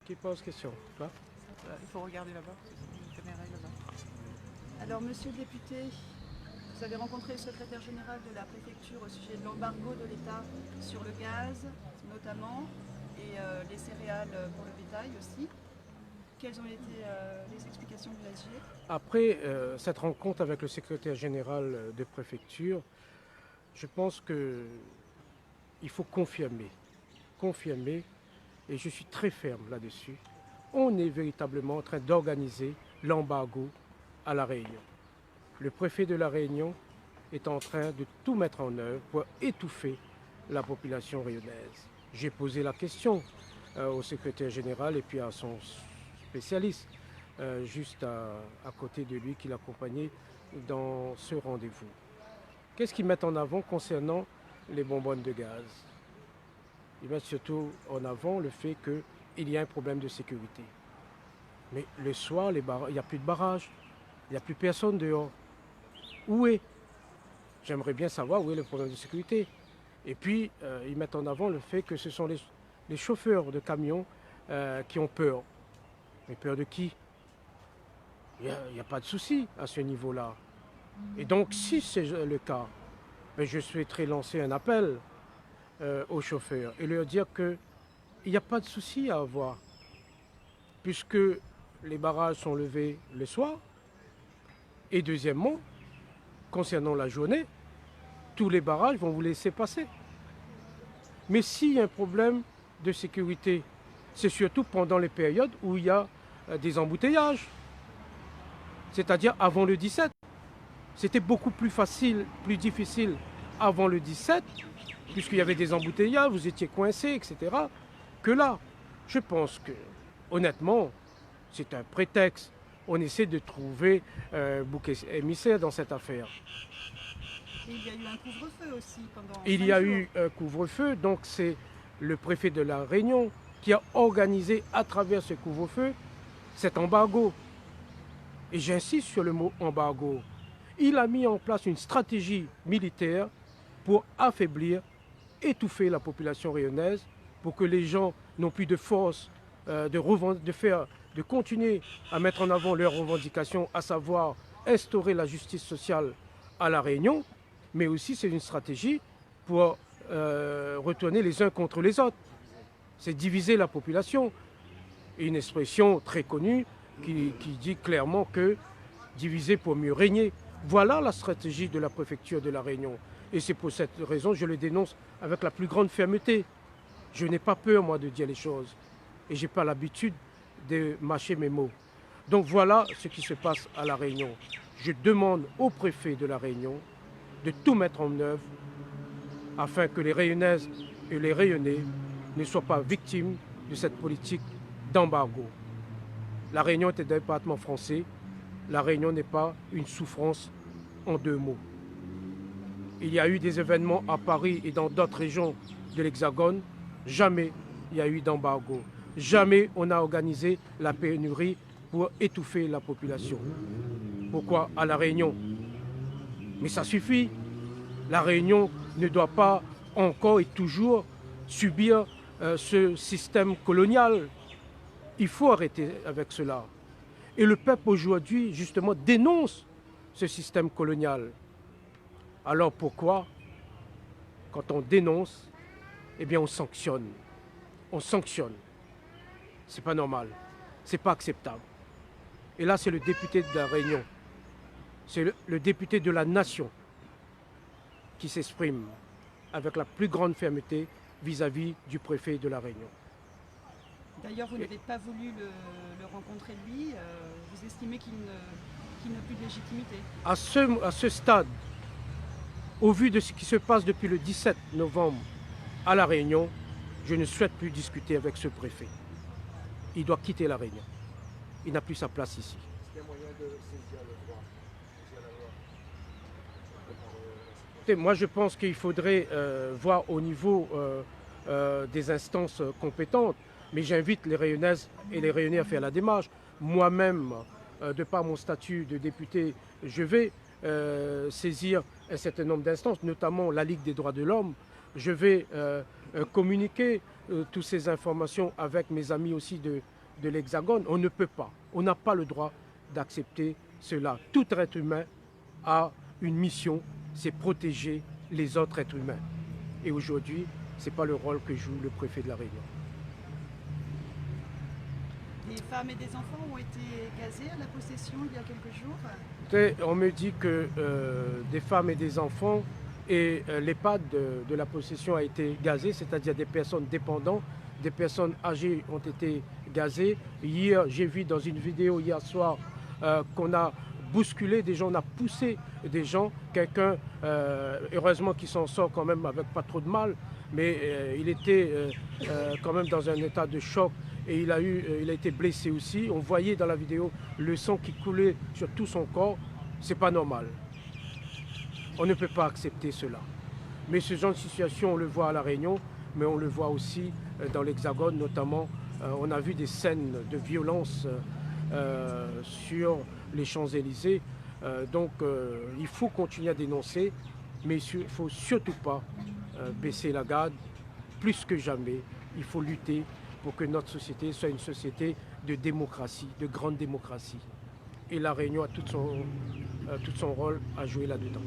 Qui pose question là? Il faut regarder là-bas, la caméra est là-bas. Alors, monsieur le député, vous avez rencontré le secrétaire général de la préfecture au sujet de l'embargo de l'État sur le gaz, notamment, et les céréales pour le bétail aussi. Quelles ont été les explications de l'ASG? Après cette rencontre avec le secrétaire général de préfecture, je pense qu'il faut confirmer, et je suis très ferme là-dessus. On est véritablement en train d'organiser l'embargo à La Réunion. Le préfet de La Réunion est en train de tout mettre en œuvre pour étouffer la population rayonnaise. J'ai posé la question au secrétaire général et puis à son spécialiste, juste à côté de lui, qui l'accompagnait dans ce rendez-vous. Qu'est-ce qu'ils mettent en avant concernant les bonbonnes de gaz? Ils mettent surtout en avant le fait qu'il y a un problème de sécurité. Mais le soir, il n'y a plus de barrage, il n'y a plus personne dehors. Où est? J'aimerais bien savoir où est le problème de sécurité. Et puis, ils mettent en avant le fait que ce sont les chauffeurs de camions qui ont peur. Mais peur de qui? Il n'y a pas de souci à ce niveau-là. Et donc, si c'est le cas, ben, je souhaiterais lancer un appel aux chauffeurs et leur dire qu'il n'y a pas de souci à avoir, puisque les barrages sont levés le soir. Et deuxièmement, concernant la journée, tous les barrages vont vous laisser passer. Mais s'il y a un problème de sécurité, c'est surtout pendant les périodes où il y a des embouteillages. C'est-à-dire avant le 17. C'était beaucoup plus facile, plus difficile avant le 17, puisqu'il y avait des embouteillages, vous étiez coincés, etc., que là. Je pense que, honnêtement, c'est un prétexte. On essaie de trouver un bouc émissaire dans cette affaire. Et il y a eu un couvre-feu aussi pendant Il 5 y a jours. eu un couvre-feu, donc c'est le préfet de La Réunion qui a organisé à travers ce couvre-feu cet embargo. Et j'insiste sur le mot embargo. Il a mis en place une stratégie militaire pour affaiblir, étouffer la population rayonnaise, pour que les gens n'ont plus de force de continuer à mettre en avant leurs revendications, à savoir instaurer la justice sociale à La Réunion, mais aussi c'est une stratégie pour retourner les uns contre les autres. C'est diviser la population. Et une expression très connue qui dit clairement que diviser pour mieux régner. Voilà la stratégie de la préfecture de La Réunion. Et c'est pour cette raison que je le dénonce avec la plus grande fermeté. Je n'ai pas peur, moi, de dire les choses. Et je n'ai pas l'habitude de mâcher mes mots. Donc voilà ce qui se passe à La Réunion. Je demande au préfet de La Réunion de tout mettre en œuvre afin que les Rayonnaises et les Rayonnais ne soient pas victimes de cette politique d'embargo. La Réunion est un département français. La Réunion n'est pas une souffrance en deux mots. Il y a eu des événements à Paris et dans d'autres régions de l'Hexagone. Jamais il y a eu d'embargo. Jamais on a organisé la pénurie pour étouffer la population. Pourquoi à La Réunion? Mais ça suffit. La Réunion ne doit pas encore et toujours subir ce système colonial. Il faut arrêter avec cela. Et le peuple aujourd'hui, justement, dénonce ce système colonial. Alors pourquoi, quand on dénonce, eh bien on sanctionne. On sanctionne. C'est pas normal. C'est pas acceptable. Et là, c'est le député de La Réunion. C'est le député de la nation qui s'exprime avec la plus grande fermeté vis-à-vis du préfet de La Réunion. D'ailleurs, vous n'avez pas voulu le rencontrer lui. Vous estimez qu'il n'a plus de légitimité. À ce stade, au vu de ce qui se passe depuis le 17 novembre à La Réunion, je ne souhaite plus discuter avec ce préfet. Il doit quitter La Réunion. Il n'a plus sa place ici. Est-ce qu'il y a moyen de saisir le droit, saisir la loi? Moi, je pense qu'il faudrait voir au niveau des instances compétentes. Mais j'invite les Rayonnaises et les Rayonnais à faire la démarche. Moi-même, de par mon statut de député, je vais saisir un certain nombre d'instances, notamment la Ligue des droits de l'homme, je vais communiquer toutes ces informations avec mes amis aussi de l'Hexagone. On ne peut pas, on n'a pas le droit d'accepter cela. Tout être humain a une mission, c'est protéger les autres êtres humains. Et aujourd'hui, ce n'est pas le rôle que joue le préfet de La Réunion. Des femmes et des enfants ont été gazés à la possession il y a quelques jours. On me dit que des femmes et des enfants et l'EHPAD de la possession a été gazé, c'est-à-dire des personnes dépendantes, des personnes âgées ont été gazées. Hier, j'ai vu dans une vidéo hier soir qu'on a bousculé des gens, on a poussé des gens, quelqu'un, heureusement qu'il s'en sort quand même avec pas trop de mal, mais il était quand même dans un état de choc et il a été blessé aussi. On voyait dans la vidéo le sang qui coulait sur tout son corps, c'est pas normal. On ne peut pas accepter cela. Mais ce genre de situation, on le voit à La Réunion, mais on le voit aussi dans l'Hexagone, notamment. On a vu des scènes de violence sur les Champs-Élysées. Donc il faut continuer à dénoncer, mais il ne faut surtout pas baisser la garde. Plus que jamais, il faut lutter pour que notre société soit une société de démocratie, de grande démocratie. Et La Réunion a tout son rôle à jouer là-dedans.